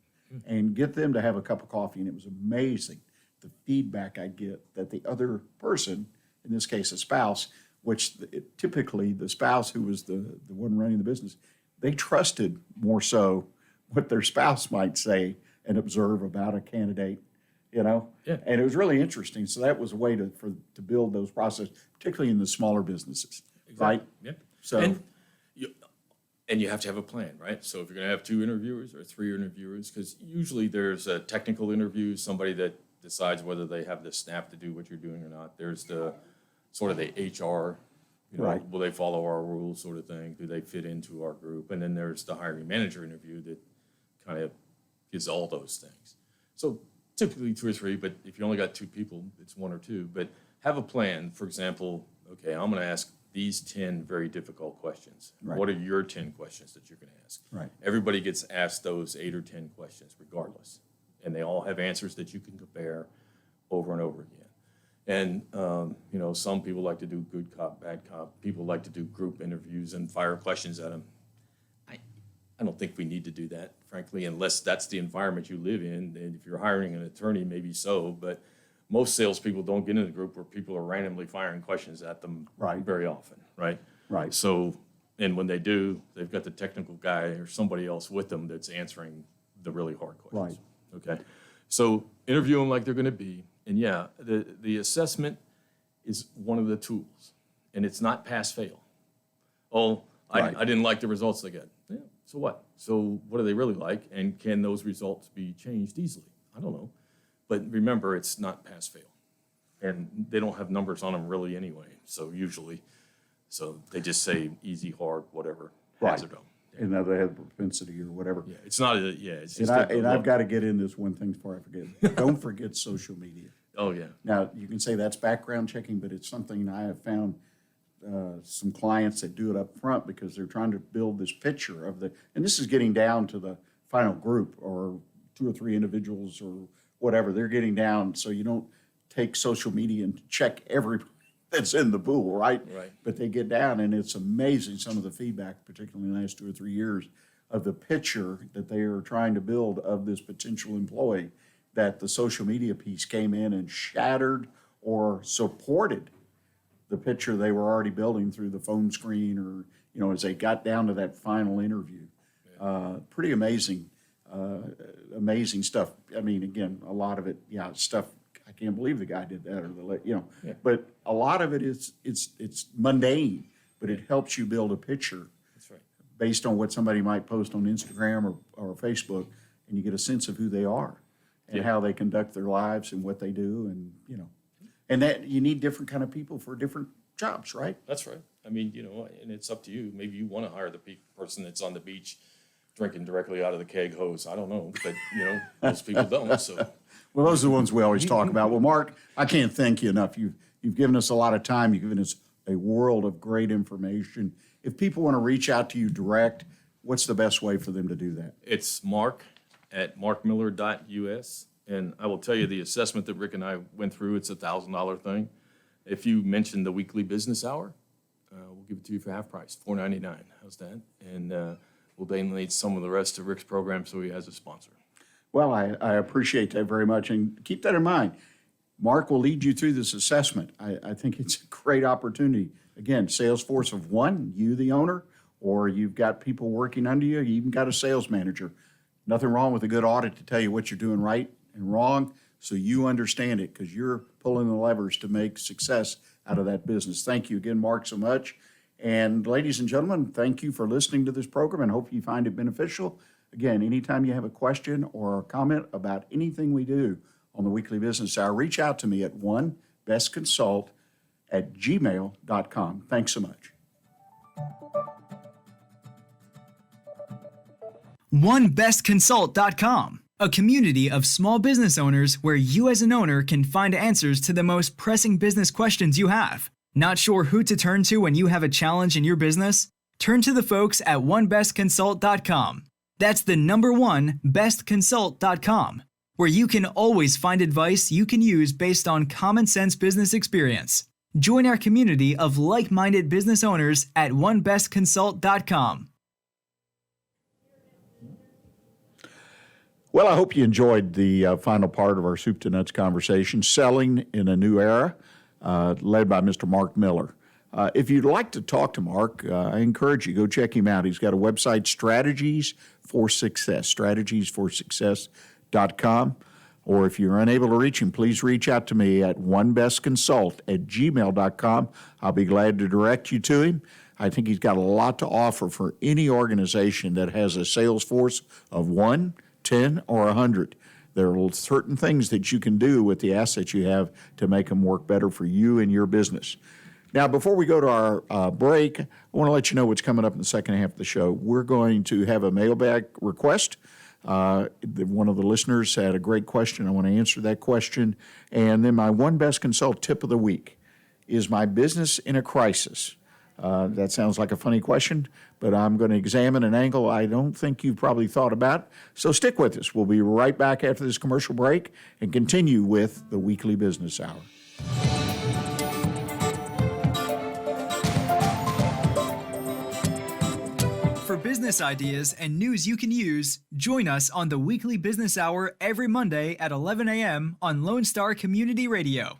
and get them to have a cup of coffee. And it was amazing the feedback I get that the other person, in this case a spouse, which typically the spouse who was the one running the business, they trusted more so what their spouse might say and observe about a candidate, you know? Yeah. And it was really interesting. So that was a way to build those processes, particularly in the smaller businesses, right? Yep. So, And you have to have a plan, right? So if you're going to have 2 interviewers or 3 interviewers, because usually there's a technical interview, somebody that decides whether they have the snap to do what you're doing or not. There's the sort of the HR, Right. will they follow our rules sort of thing? Do they fit into our group? And then there's the hiring manager interview that kind of gives all those things. So typically 2 or 3, but if you only got 2 people, it's 1 or 2. But have a plan. For example, okay, I'm going to ask these 10 very difficult questions. Right. What are your 10 questions that you're going to ask? Right. Everybody gets asked those 8 or 10 questions regardless. And they all have answers that you can compare over and over again. And, some people like to do good cop, bad cop. People like to do group interviews and fire questions at them. I don't think we need to do that, frankly, unless that's the environment you live in. And if you're hiring an attorney, maybe so. But most salespeople don't get in a group where people are randomly firing questions at them Right. very often, right? Right. So, and when they do, they've got the technical guy or somebody else with them that's answering the really hard questions. Right. Okay. So interview them like they're going to be. And yeah, the assessment is one of the tools. And it's not pass-fail. Oh, Right. I didn't like the results they got. Yeah, so what? So what do they really like? And can those results be changed easily? I don't know. But remember, it's not pass-fail. And they don't have numbers on them really anyway, so usually. So they just say easy, hard, whatever, Right. hazard them. and now they have the propensity or whatever. Yeah, it's not it's And, just I've got to get in this one thing before I forget. Don't forget social media. Oh, yeah. Now, you can say that's background checking, but it's something I have found some clients that do it up front because they're trying to build this picture of and this is getting down to the final group or 2 or 3 individuals or whatever. They're getting down so you don't take social media and check everybody that's in the pool, right? Right. But they get down, and it's amazing some of the feedback, particularly in the last 2 or 3 years, of the picture that they are trying to build of this potential employee, that the social media piece came in and shattered or supported the picture they were already building through the phone screen or, as they got down to that final interview. Pretty amazing, amazing stuff. I mean, again, a lot of it, stuff, I can't believe the guy did that but a lot of it is, it's mundane, but it helps you build a picture. That's right. Based on what somebody might post on Instagram or Facebook, and you get a sense of who they are and how they conduct their lives and what they do, and that you need different kind of people for different jobs, right? That's right. I mean, and it's up to you. Maybe you want to hire the person that's on the beach drinking directly out of the keg hose. I don't know, but most people don't. So, well, those are the ones we always talk about. Well, Mark, I can't thank you enough. You've given us a lot of time. You've given us a world of great information. If people want to reach out to you direct, what's the best way for them to do that? it's Mark at markmiller.us. And I will tell you the assessment that Rick and I went through, it's a $1,000 thing. If you mention the weekly business hour, we'll give it to you for half price, $4.99. How's that? And we'll donate some of the rest to Rick's program so he has a sponsor. Well, I appreciate that very much, and keep that in mind. Mark will lead you through this assessment. I think it's a great opportunity. Again, sales force of one, you the owner, or you've got people working under you, you even got a sales manager. Nothing wrong with a good audit to tell you what you're doing right and wrong so you understand it, because you're pulling the levers to make success out of that business. Thank you again, Mark, so much. And ladies and gentlemen, thank you for listening to this program and hope you find it beneficial. Again, anytime you have a question or a comment about anything we do on the Weekly Business Hour, reach out to me at onebestconsult@gmail.com. Thanks so much. OneBestConsult.com, a community of small business owners where you as an owner can find answers to the most pressing business questions you have. Not sure who to turn to when you have a challenge in your business? Turn to the folks at OneBestConsult.com. That's the number one, bestconsult.com, where you can always find advice you can use based on common sense business experience. Join our community of like-minded business owners at OneBestConsult.com. Well, I hope you enjoyed the final part of our Soup to Nuts conversation, Selling in a New Era, led by Mr. Mark Miller. If you'd like to talk to Mark, I encourage you, go check him out. He's got a website, Strategies for Success, strategiesforsuccess.com. Or if you're unable to reach him, please reach out to me at onebestconsult@gmail.com. I'll be glad to direct you to him. I think he's got a lot to offer for any organization that has a sales force of 1, 10, or 100. There are certain things that you can do with the assets you have to make them work better for you and your business. Now, before we go to our break, I want to let you know what's coming up in the second half of the show. We're going to have a mailbag request. One of the listeners had a great question. I want to answer that question. And then my One Best Consult tip of the week is my business in a crisis. That sounds like a funny question, but I'm going to examine an angle I don't think you've probably thought about. So stick with us. We'll be right back after this commercial break and continue with the Weekly Business Hour. For business ideas and news you can use, join us on the Weekly Business Hour every Monday at 11 a.m. on Lone Star Community Radio.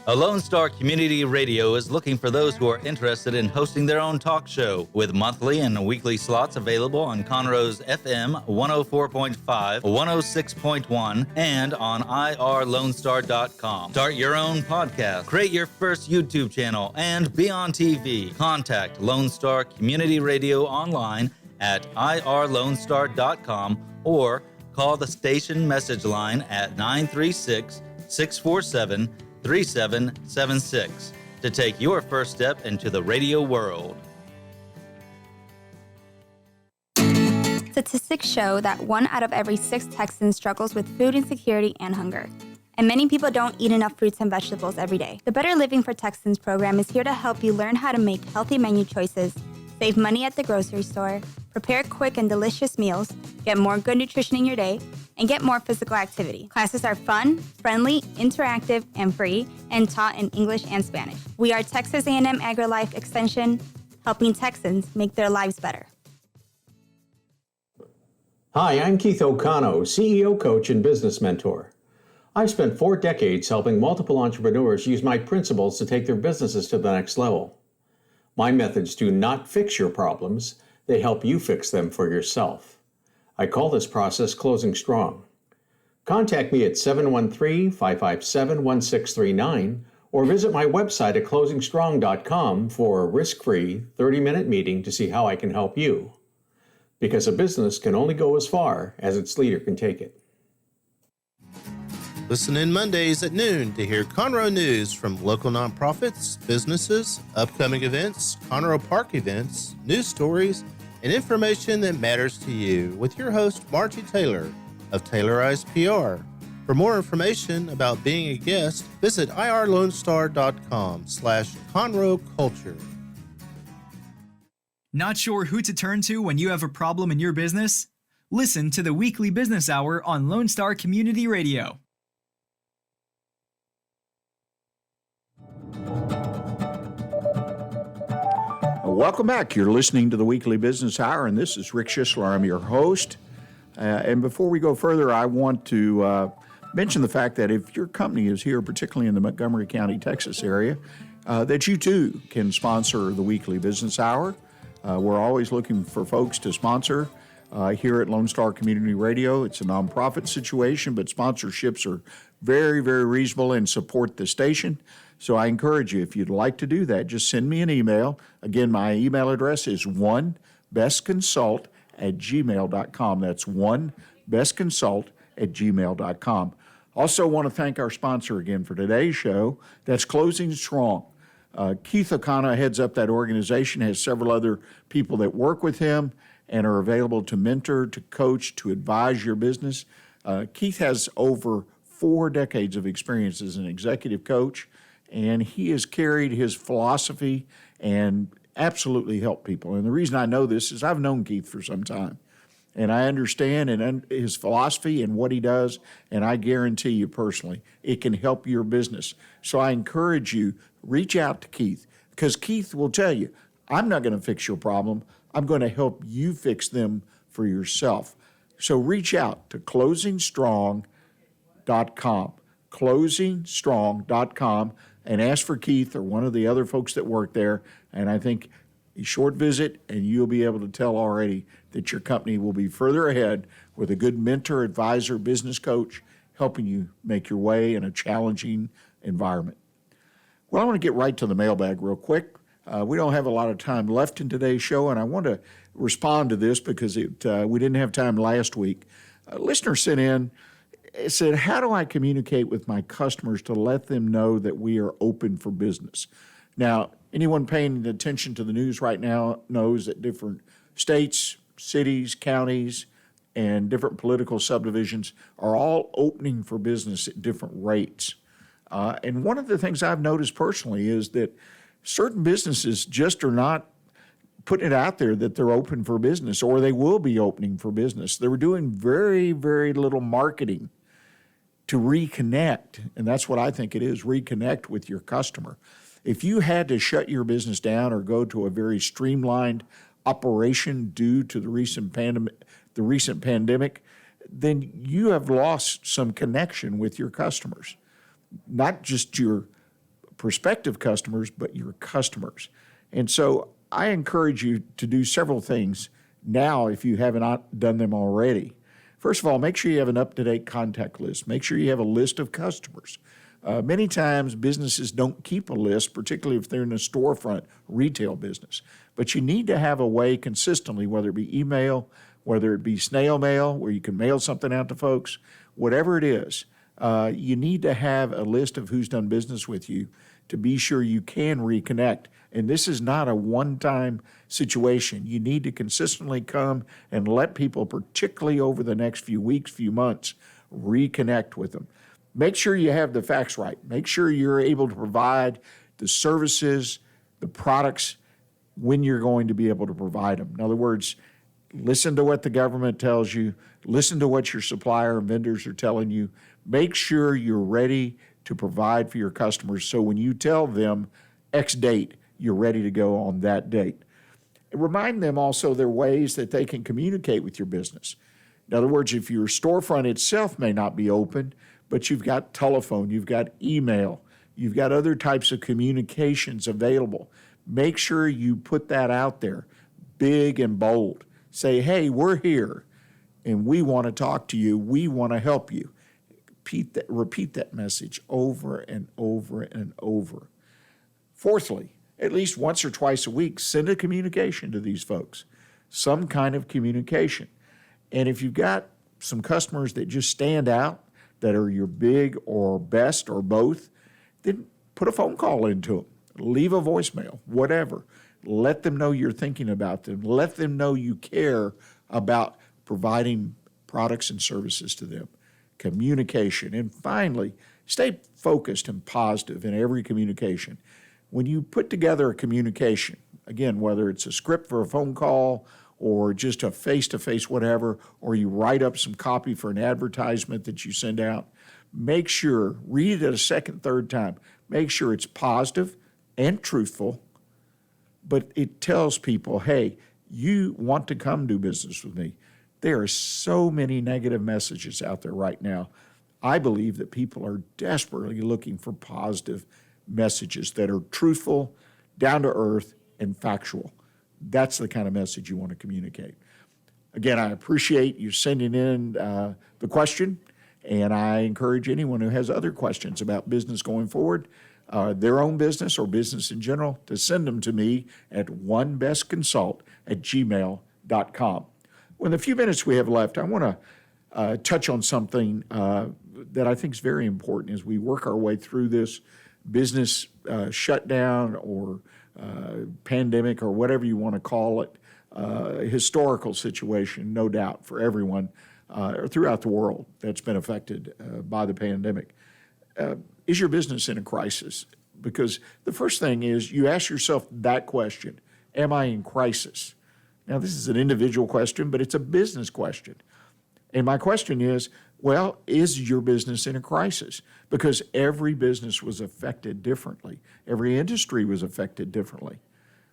A Lone Star Community Radio is looking for those who are interested in hosting their own talk show, with monthly and weekly slots available on Conroe's FM 104.5, 106.1, and on irlonestar.com. Start your own podcast, create your first YouTube channel, and be on TV. Contact Lone Star Community Radio online at irlonestar.com or call the station message line at 936-647-3776 to take your first step into the radio world. Statistics show that 1 out of every 6 Texans struggles with food insecurity and hunger. And many people don't eat enough fruits and vegetables every day. The Better Living for Texans program is here to help you learn how to make healthy menu choices, save money at the grocery store, prepare quick and delicious meals, get more good nutrition in your day, and get more physical activity. Classes are fun, friendly, interactive, and free, and taught in English and Spanish. We are Texas A&M AgriLife Extension, helping Texans make their lives better. Hi, I'm Keith O'Connell, CEO coach and business mentor. I've spent 4 decades helping multiple entrepreneurs use my principles to take their businesses to the next level. My methods do not fix your problems, they help you fix them for yourself. I call this process Closing Strong. Contact me at 713-557-1639 or visit my website at closingstrong.com for a risk-free 30-minute meeting to see how I can help you. Because a business can only go as far as its leader can take it. Listen in Mondays at noon to hear Conroe news from local nonprofits, businesses, upcoming events, Conroe Park events, news stories, and information that matters to you with your host, Margie Taylor of Taylorized PR. For more information about being a guest, visit irlonestar.com/Conroe Culture. Not sure who to turn to when you have a problem in your business? Listen to the Weekly Business Hour on Lone Star Community Radio. Welcome back. You're listening to the Weekly Business Hour, and this is Rick Schissler. I'm your host. And before we go further, I want to mention the fact that if your company is here, particularly in the Montgomery County, Texas area, that you too can sponsor the Weekly Business Hour. We're always looking for folks to sponsor here at Lone Star Community Radio. It's a nonprofit situation, but sponsorships are very, very reasonable and support the station. So I encourage you, if you'd like to do that, just send me an email. Again, my email address is onebestconsult@gmail.com. That's onebestconsult@gmail.com. Also want to thank our sponsor again for today's show. That's Closing Strong. Keith O'Connor heads up that organization, has several other people that work with him and are available to mentor, to coach, to advise your business. Keith has over 4 decades of experience as an executive coach, and he has carried his philosophy and absolutely helped people. And the reason I know this is I've known Keith for some time, and I understand his philosophy and what he does, and I guarantee you personally, it can help your business. So I encourage you, reach out to Keith, because Keith will tell you, I'm not going to fix your problem. I'm going to help you fix them for yourself. So reach out to closingstrong.com, closingstrong.com, and ask for Keith or one of the other folks that work there. And I think a short visit, and you'll be able to tell already that your company will be further ahead with a good mentor, advisor, business coach, helping you make your way in a challenging environment. Well, I want to get right to the mailbag real quick. We don't have a lot of time left in today's show, and I want to respond to this because we didn't have time last week. A listener sent in, it said, how do I communicate with my customers to let them know that we are open for business? Now, anyone paying attention to the news right now knows that different states, cities, counties, and different political subdivisions are all opening for business at different rates. And one of the things I've noticed personally is that certain businesses just are not putting it out there that they're open for business, or they will be opening for business. They were doing very, very little marketing to reconnect, and that's what I think it is, reconnect with your customer. If you had to shut your business down or go to a very streamlined operation due to the recent pandemic, then you have lost some connection with your customers. Not just your prospective customers, but your customers. And so I encourage you to do several things now if you haven't done them already. First of all, make sure you have an up-to-date contact list. Make sure you have a list of customers. Many times businesses don't keep a list, particularly if they're in a storefront retail business. But you need to have a way consistently, whether it be email, whether it be snail mail, where you can mail something out to folks, whatever it is, you need to have a list of who's done business with you to be sure you can reconnect. And this is not a one-time situation. You need to consistently come and let people, particularly over the next few weeks, few months, reconnect with them. Make sure you have the facts right. Make sure you're able to provide the services, the products, when you're going to be able to provide them. In other words, listen to what the government tells you. Listen to what your supplier and vendors are telling you. Make sure you're ready to provide for your customers so when you tell them X date, you're ready to go on that date. Remind them also there are ways that they can communicate with your business. In other words, if your storefront itself may not be open, but you've got telephone, you've got email, you've got other types of communications available, make sure you put that out there, big and bold. Say, hey, we're here, and we want to talk to you. We want to help you. Repeat that message over and over and over. Fourthly, at least once or twice a week, send a communication to these folks, some kind of communication. And if you've got some customers that just stand out, that are your big or best or both, then put a phone call into them. Leave a voicemail, whatever. Let them know you're thinking about them. Let them know you care about providing products and services to them. Communication. And finally, stay focused and positive in every communication. When you put together a communication, again, whether it's a script for a phone call or just a face-to-face whatever, or you write up some copy for an advertisement that you send out, make sure, read it a second, third time. Make sure it's positive and truthful, but it tells people, hey, you want to come do business with me. There are so many negative messages out there right now. I believe that people are desperately looking for positive messages that are truthful, down to earth, and factual. That's the kind of message you want to communicate. Again, I appreciate you sending in the question, and I encourage anyone who has other questions about business going forward, their own business or business in general, to send them to me at onebestconsult@gmail.com. Well, in the few minutes we have left, I want to touch on something that I think is very important as we work our way through this business shutdown or pandemic or whatever you want to call it, historical situation, no doubt, for everyone throughout the world that's been affected by the pandemic. Is your business in a crisis? Because the first thing is you ask yourself that question, am I in crisis? Now, this is an individual question, but it's a business question. And my question is, well, is your business in a crisis? Because every business was affected differently. Every industry was affected differently.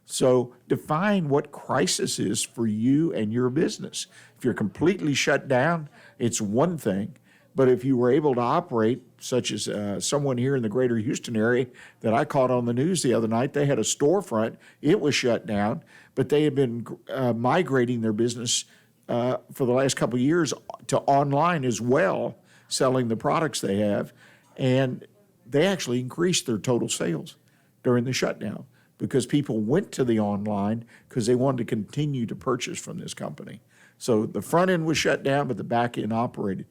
So define what crisis is for you and your business. If you're completely shut down, it's one thing. But if you were able to operate, such as someone here in the greater Houston area that I caught on the news the other night, they had a storefront. It was shut down, but they had been migrating their business for the last couple of years to online as well, selling the products they have. And they actually increased their total sales during the shutdown because people went to the online because they wanted to continue to purchase from this company. So the front end was shut down, but the back end operated.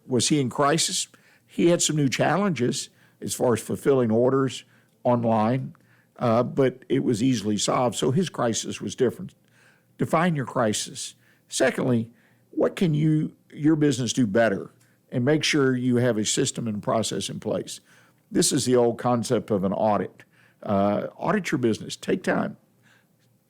Was he in crisis? He had some new challenges as far as fulfilling orders online, but it was easily solved. So his crisis was different. Define your crisis. Secondly, what can your business do better? And make sure you have a system and process in place. This is the old concept of an audit. Audit your business. Take time.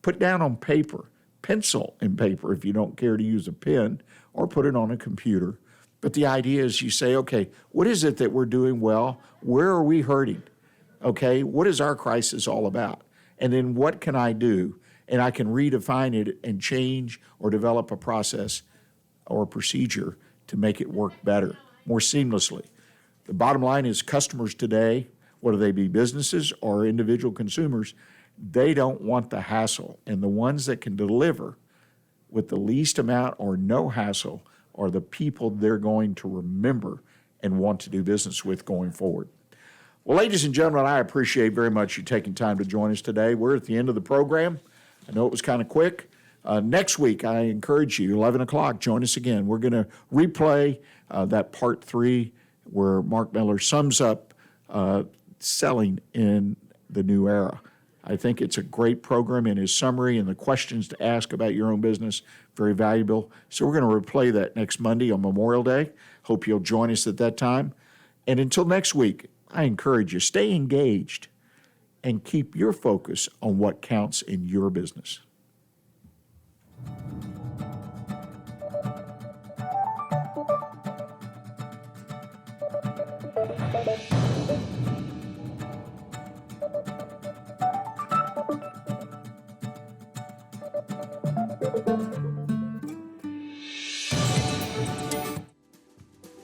Put down on paper, pencil and paper if you don't care to use a pen, or put it on a computer. But the idea is you say, okay, what is it that we're doing well? Where are we hurting? Okay, what is our crisis all about? And then what can I do? And I can redefine it and change or develop a process or a procedure to make it work better, more seamlessly. The bottom line is customers today, whether they be businesses or individual consumers, they don't want the hassle. And the ones that can deliver with the least amount or no hassle are the people they're going to remember and want to do business with going forward. Well, ladies and gentlemen, I appreciate very much you taking time to join us today. We're at the end of the program. I know it was kind of quick. Next week, I encourage you, 11 o'clock, join us again. We're going to replay that part 3 where Mark Miller sums up selling in the new era. I think it's a great program in his summary and the questions to ask about your own business, very valuable. So we're going to replay that next Monday on Memorial Day. Hope you'll join us at that time. And until next week, I encourage you, stay engaged and keep your focus on what counts in your business.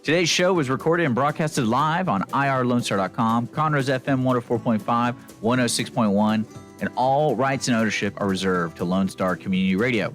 Today's show was recorded and broadcasted live on irlonestar.com, Conroe's FM 104.5, 106.1, and all rights and ownership are reserved to Lone Star Community Radio.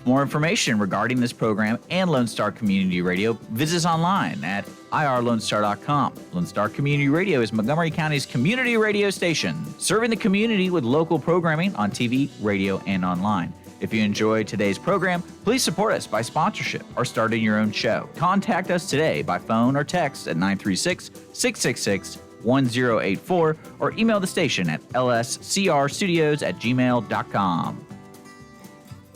For more information regarding this program and Lone Star Community Radio, visit us online at irlonestar.com. Lone Star Community Radio is Montgomery County's community radio station, serving the community with local programming on TV, radio, and online. If you enjoyed today's program, please support us by sponsorship or starting your own show. Contact us today by phone or text at 936-666-1084 or email the station at lscrstudios@gmail.com.